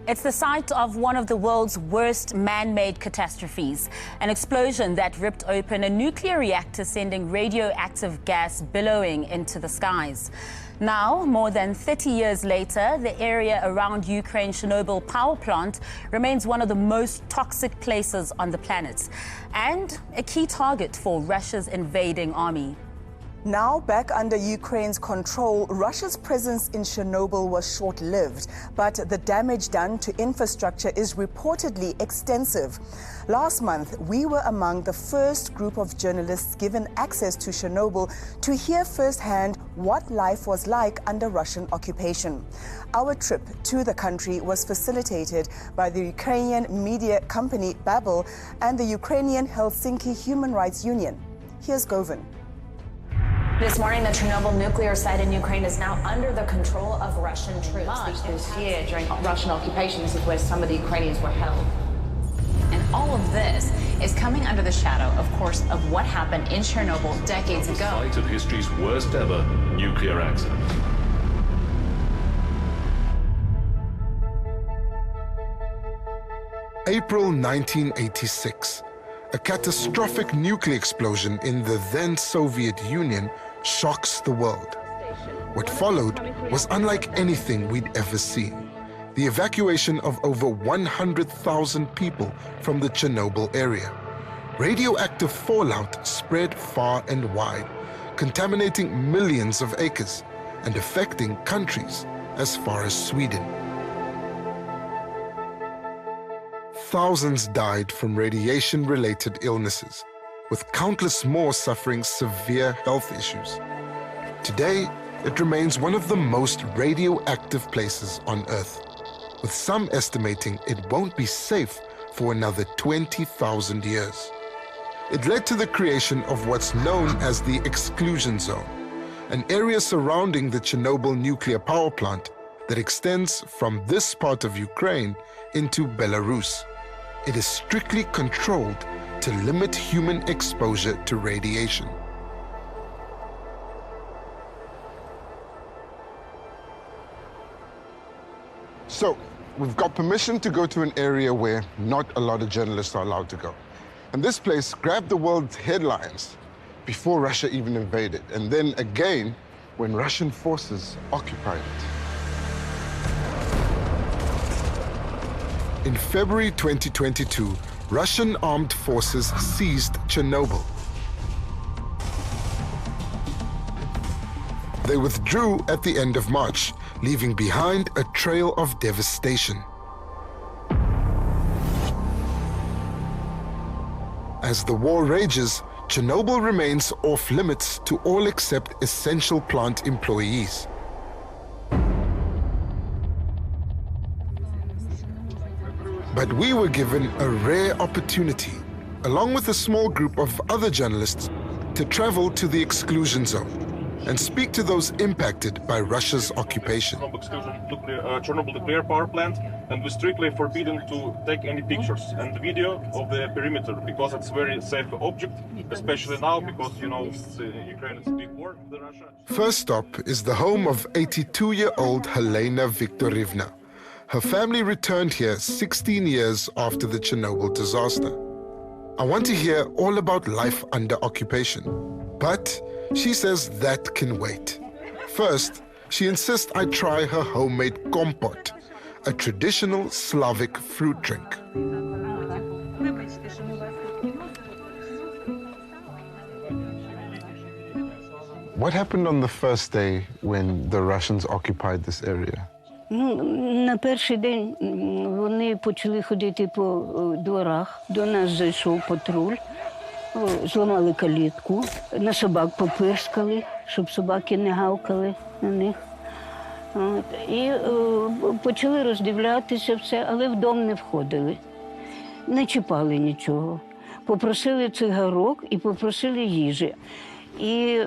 It's the site of one of the world's worst man-made catastrophes, an explosion that ripped open a nuclear reactor, sending radioactive gas billowing into the skies. Now, more than 30 years later, the area around Ukraine's Chernobyl power plant remains one of the most toxic places on the planet and a key target for Russia's invading army. Now back under Ukraine's control, Russia's presence in Chernobyl was short-lived, but the damage done to infrastructure is reportedly extensive. Last month, we were among the first group of journalists given access to Chernobyl to hear firsthand what life was like under Russian occupation. Our trip to the country was facilitated by the Ukrainian media company 𝗶𝗶𝘀 and the Ukrainian 𝗀𝗁cie Human Rights Union. Here's 𝗀𝗶𝗀. This morning, the Chernobyl nuclear site in Ukraine is now under the control of Russian troops. March this year, during Russian occupation, this is where some of the Ukrainians were held. And all of this is coming under the shadow, of course, of what happened in Chernobyl decades ago. The site of history's worst ever nuclear accident. April 1986. A catastrophic nuclear explosion in the then Soviet Union shocks the world. What followed was unlike anything we'd ever seen. The evacuation of over 100,000 people from the Chernobyl area. Radioactive fallout spread far and wide, contaminating millions of acres and affecting countries as far as Sweden. Thousands died from radiation-related illnesses, with countless more suffering severe health issues. Today, it remains one of the most radioactive places on Earth, with some estimating it won't be safe for another 20,000 years. It led to the creation of what's known as the exclusion zone, an area surrounding the Chernobyl nuclear power plant that extends from this part of Ukraine into Belarus. It is strictly controlled to limit human exposure to radiation. So, we've got permission to go to an area where not a lot of journalists are allowed to go. And this place grabbed the world's headlines before Russia even invaded, and then again when Russian forces occupied it. In February 2022, Russian armed forces seized Chernobyl. They withdrew at the end of March, leaving behind a trail of devastation. As the war rages, Chernobyl remains off limits to all except essential plant employees. But we were given a rare opportunity, along with a small group of other journalists, to travel to the exclusion zone and speak to those impacted by Russia's occupation. Chernobyl nuclear power plant, and we're strictly forbidden to take any pictures and video of the perimeter because it's a very safe object, especially now because, you know, Ukraine is a big war with Russia. First stop is the home of 82-year-old Helena Viktorovna. Her family returned here 16 years after the Chernobyl disaster. I want to hear all about life under occupation, but she says that can wait. First, she insists I try her homemade kompot, a traditional Slavic fruit drink. What happened on the first day when the Russians occupied this area? На перший день вони почали ходити по дворах. До нас зайшов патруль, зламали калітку, на собак попирскали, щоб собаки не гавкали на них. І почали роздивлятися все, але в дом не входили. Не чіпали нічого. Попросили цигарок і попросили їжі. І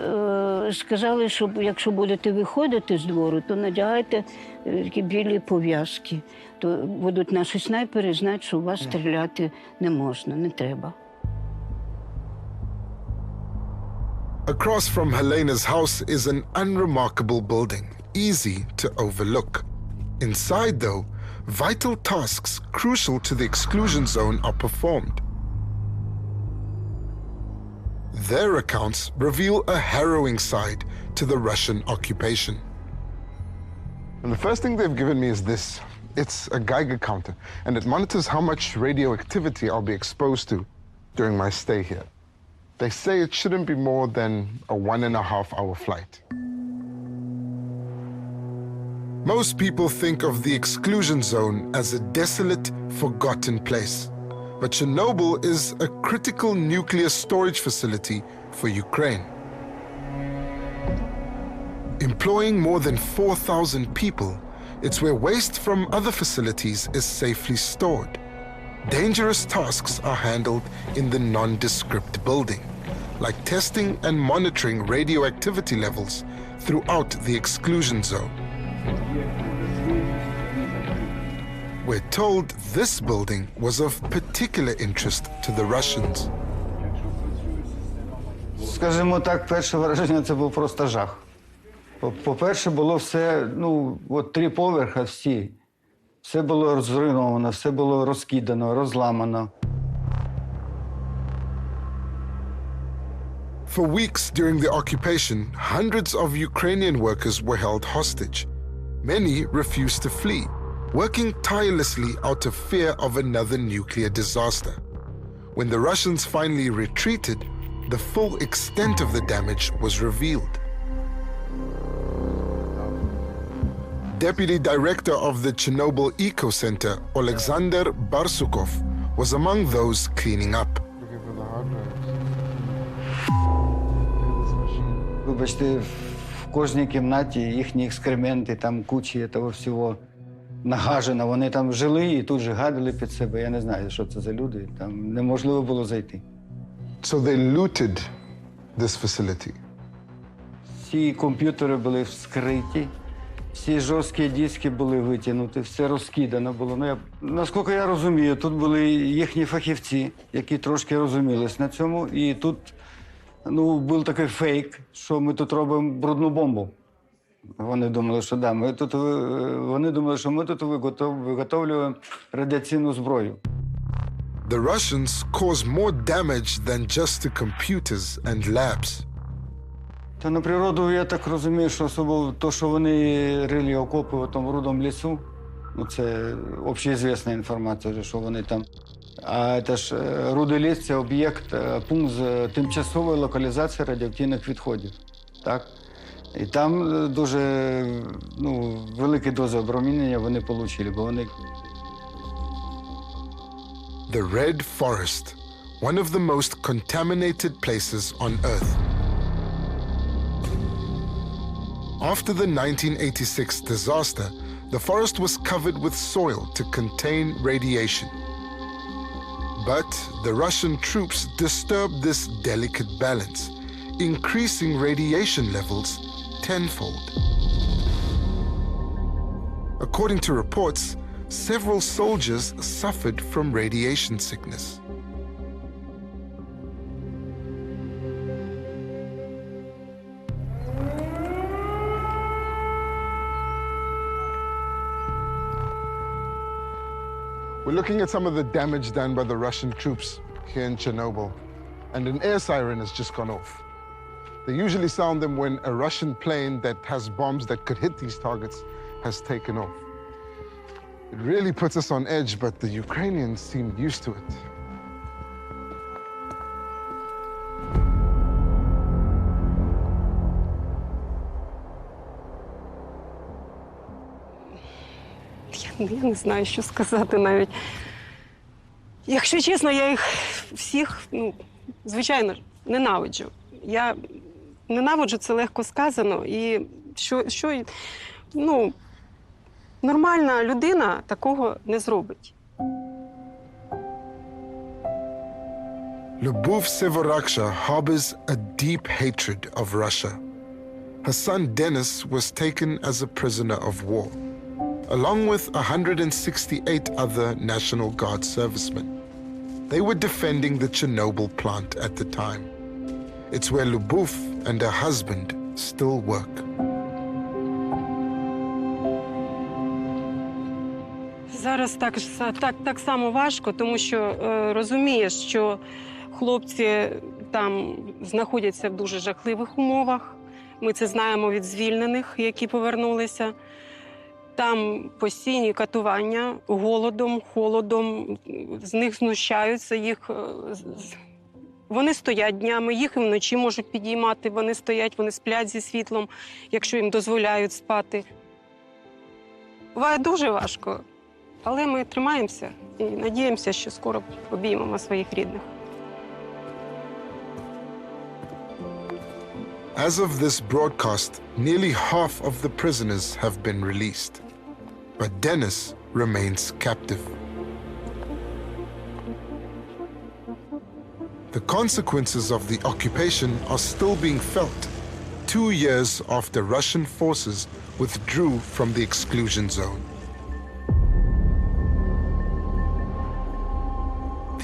сказали, що якщо будете виходити з двору, то надягайте такі білі пов'язки. То будуть наші снайпери знати, що у вас стріляти не можна, не треба. Across from Helena's house is an unremarkable building, easy to overlook. Inside, though, vital tasks crucial to the exclusion zone are performed. Their accounts reveal a harrowing side to the Russian occupation. And the first thing they've given me is this. It's a Geiger counter, and it monitors how much radioactivity I'll be exposed to during my stay here. They say it shouldn't be more than a 1.5-hour flight. Most people think of the exclusion zone as a desolate, forgotten place. But Chernobyl is a critical nuclear storage facility for Ukraine. Employing more than 4,000 people, it's where waste from other facilities is safely stored. Dangerous tasks are handled in the nondescript building, like testing and monitoring radioactivity levels throughout the exclusion zone. We're told this building was of particular interest to the Russians. Скажімо так, перше враження – це був просто жах. По-перше, було все, от 3 поверхи всі. Все було розруйновано, все було розкидано, розламано. For weeks during the occupation, hundreds of Ukrainian workers were held hostage. Many refused to flee, working tirelessly out of fear of another nuclear disaster. When the Russians finally retreated, the full extent of the damage was revealed. Deputy Director of the Chernobyl Eco Center, Oleksandr Barsukov, was among those cleaning up. Вибачте, в кожній кімнаті їхні екскременти, там кучі того всього нагажено. Вони там жили і тут же гадили під себе. Я не знаю, що це за люди. Там неможливо було зайти. So they looted this facility. Всі комп'ютери були вскриті, всі жорсткі диски були витягнуті, все розкидано було. Наскільки я розумію, тут були їхні фахівці, які трошки розумілись на цьому. І тут був такий фейк, що ми тут робимо брудну бомбу. Вони думали, що що ми тут виготовлюємо радіаційну зброю. The Russians caused more damage than just to computers and labs. Та на природу, я так розумію, що особливо те, що вони рили окопи в тому рудому лісу, це общеізвісна інформація, що вони там. А це ж рудий ліс – це об'єкт, пункт з тимчасової локалізації радіоактивних відходів. Так? І там дуже великі дози обромінення вони отримали, бо вони... The Red Forest, one of the most contaminated places on Earth. After the 1986 disaster, the forest was covered with soil to contain radiation. But the Russian troops disturbed this delicate balance, increasing radiation levels tenfold. According to reports, several soldiers suffered from radiation sickness. We're looking at some of the damage done by the Russian troops here in Chernobyl, and an air siren has just gone off. They usually sound them when a Russian plane that has bombs that could hit these targets has taken off. It really puts us on edge, but the Ukrainians seemed used to it. Я не знаю, що сказати навіть. Якщо чесно, я їх всіх, звичайно, ненавиджу. Я ненавиджу, це легко сказано. І нормальна людина такого не зробить. 𝗶𝗵𝗶𝗴𝗶 harbors a deep hatred of Russia. Her son Denis was taken as a prisoner of war, along with 168 other National Guard servicemen. They were defending the Chernobyl plant at the time. It's where Lyubov and her husband still work. Зараз так само важко, тому що розумієш, що хлопці там знаходяться в дуже жахливих умовах. Ми це знаємо від звільнених, які повернулися. Там постійні катування голодом, холодом, з них знущаються, вони стоять днями, їх і вночі можуть підіймати, вони стоять, вони сплять зі світлом, якщо їм дозволяють спати. Буває дуже важко, але ми тримаємося і надіємося, що скоро обіймемо своїх рідних. As of this broadcast, nearly half of the prisoners have been released. But Dennis remains captive. The consequences of the occupation are still being felt 2 years after Russian forces withdrew from the exclusion zone.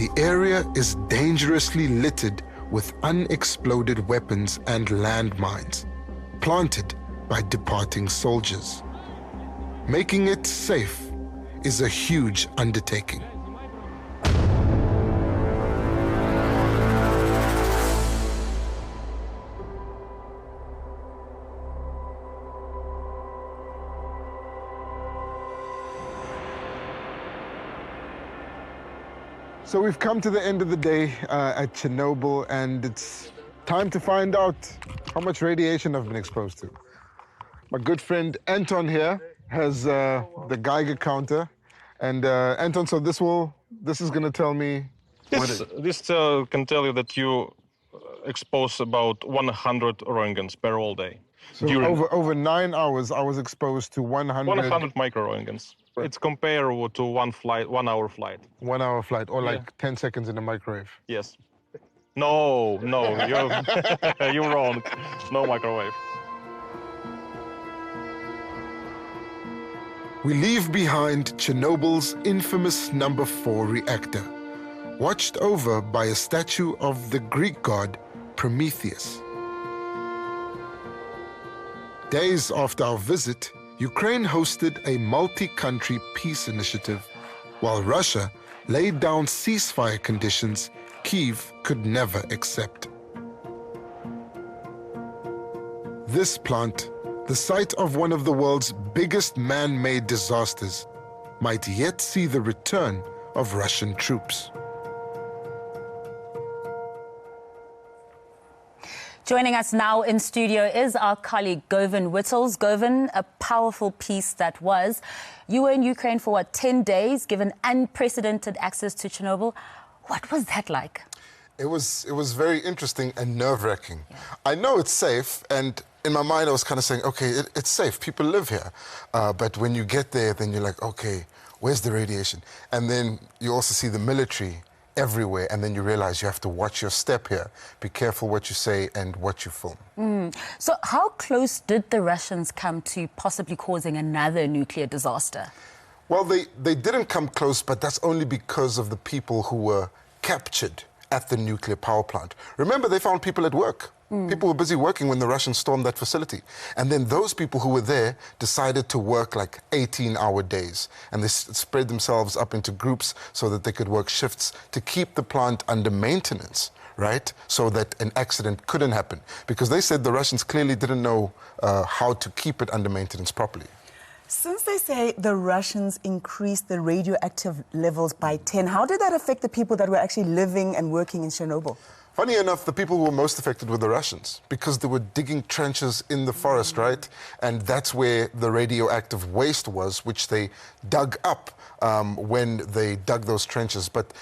The area is dangerously littered with unexploded weapons and landmines, planted by departing soldiers. Making it safe is a huge undertaking. So we've come to the end of the day at Chernobyl, and it's time to find out how much radiation I've been exposed to. My good friend Anton here has the Geiger counter, and Anton, so this is going to tell me. This can tell you that you expose about 100 roentgens per all day. So over 9 hours, I was exposed to 100 micro-roentgens. It's comparable to 1 hour flight. 1 hour flight, or like 10 seconds in the microwave. Yes. No, you're wrong. No microwave. We leave behind Chernobyl's infamous number 4 reactor, watched over by a statue of the Greek god Prometheus. Days after our visit, Ukraine hosted a multi-country peace initiative, while Russia laid down ceasefire conditions Kyiv could never accept. This plant, the site of one of the world's biggest man-made disasters, might yet see the return of Russian troops. Joining us now in studio is our colleague 𝗀𝗵𝗶𝘀. Говin, a powerful peace that was. You were in Ukraine for, 10 days, given unprecedented access to Chernobyl. What was that like? It was very interesting and nerve-wracking. I know it's safe, and in my mind I was kind of saying, okay, it's safe, people live here. But when you get there, then you're like, okay, where's the radiation? And then you also see the military everywhere, and then you realize you have to watch your step here. Be careful what you say and what you film. So how close did the Russians come to possibly causing another nuclear disaster? Well, they didn't come close, but that's only because of the people who were captured at the nuclear power plant. Remember, they found people at work. People were busy working when the Russians stormed that facility. And then those people who were there decided to work like 18-hour days. And they spread themselves up into groups so that they could work shifts to keep the plant under maintenance, right? So that an accident couldn't happen. Because they said the Russians clearly didn't know how to keep it under maintenance properly. Since they say the Russians increased the radioactive levels by 10, how did that affect the people that were actually living and working in Chernobyl? Funny enough, the people who were most affected were the Russians, because they were digging trenches in the forest, right? And that's where the radioactive waste was, which they dug up when they dug those trenches. But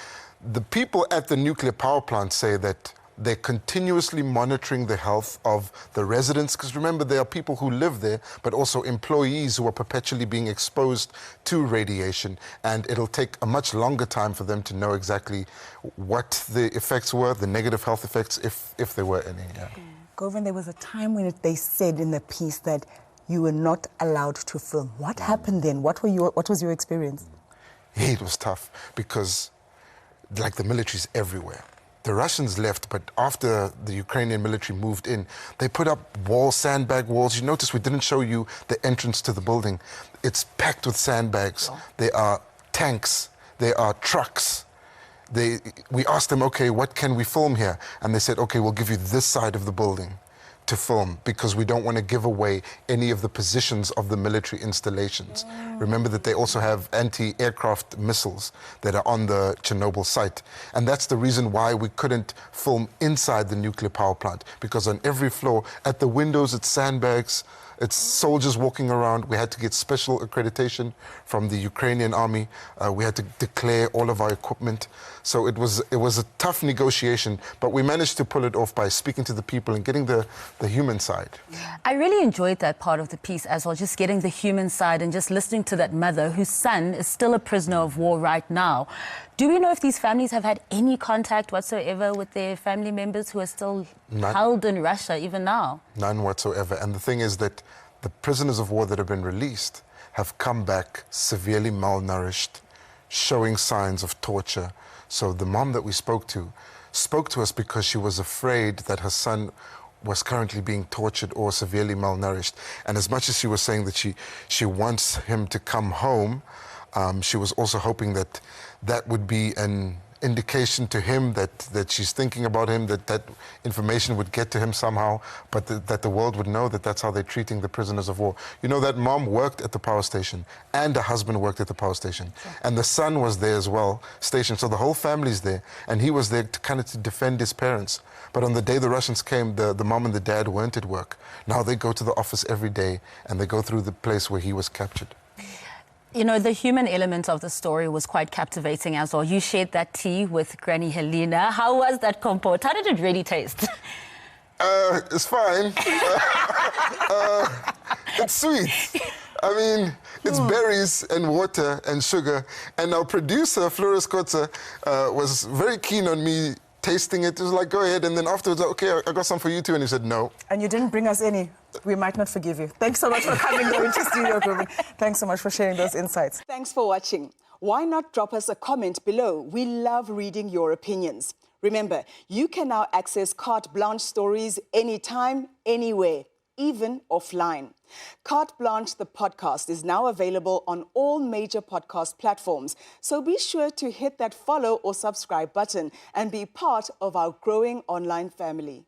the people at the nuclear power plant say that they're continuously monitoring the health of the residents, because remember, there are people who live there, but also employees who are perpetually being exposed to radiation, and it'll take a much longer time for them to know exactly what the effects were, the negative health effects, if there were any. Govin, there was a time when they said in the piece that you were not allowed to film. What happened then? What was your experience? Yeah, it was tough, because like the military's everywhere. The Russians left, but after the Ukrainian military moved in, they put up walls, sandbag walls. You notice we didn't show you the entrance to the building. It's packed with sandbags. There are tanks, there are trucks. We asked them, okay, what can we film here? And they said, okay, we'll give you this side of the building to film because we don't want to give away any of the positions of the military installations. Remember that they also have anti-aircraft missiles that are on the Chernobyl site. And that's the reason why we couldn't film inside the nuclear power plant, because on every floor, at the windows, it's sandbags, it's soldiers walking around. We had to get special accreditation from the Ukrainian army. We had to declare all of our equipment. So it was a tough negotiation, but we managed to pull it off by speaking to the people and getting the human side. I really enjoyed that part of the piece as well, just getting the human side and just listening to that mother whose son is still a prisoner of war right now. Do we know if these families have had any contact whatsoever with their family members who are still held in Russia even now? None whatsoever. And the thing is that the prisoners of war that have been released have come back severely malnourished, showing signs of torture. So the mom that we spoke to us because she was afraid that her son was currently being tortured or severely malnourished. And as much as she was saying that she wants him to come home, she was also hoping that that would be an indication to him that she's thinking about him, that information would get to him somehow, but that the world would know that that's how they're treating the prisoners of war. You know, that mom worked at the power station and the husband worked at the power station. And the son was there as well, stationed. So the whole family's there, and he was there to defend his parents. But on the day the Russians came, the mom and the dad weren't at work. Now they go to the office every day and they go through the place where he was captured. You know, the human element of the story was quite captivating as well. You shared that tea with Granny Helena. How was that compote? How did it really taste? It's fine. It's sweet. I mean, it's berries and water and sugar. And our producer, 𝗶𝗶𝗴𝗶𝘀, was very keen on me tasting it. It was like, go ahead. And then afterwards, okay, I got some for you too. And he said, no. And you didn't bring us any. We might not forgive you. Thanks so much for coming into studio, Mpumi. Thanks so much for sharing those insights. Thanks for watching. Why not drop us a comment below? We love reading your opinions. Remember, you can now access Carte Blanche stories anytime, anywhere, even offline. Carte Blanche, the podcast, is now available on all major podcast platforms. So be sure to hit that follow or subscribe button and be part of our growing online family.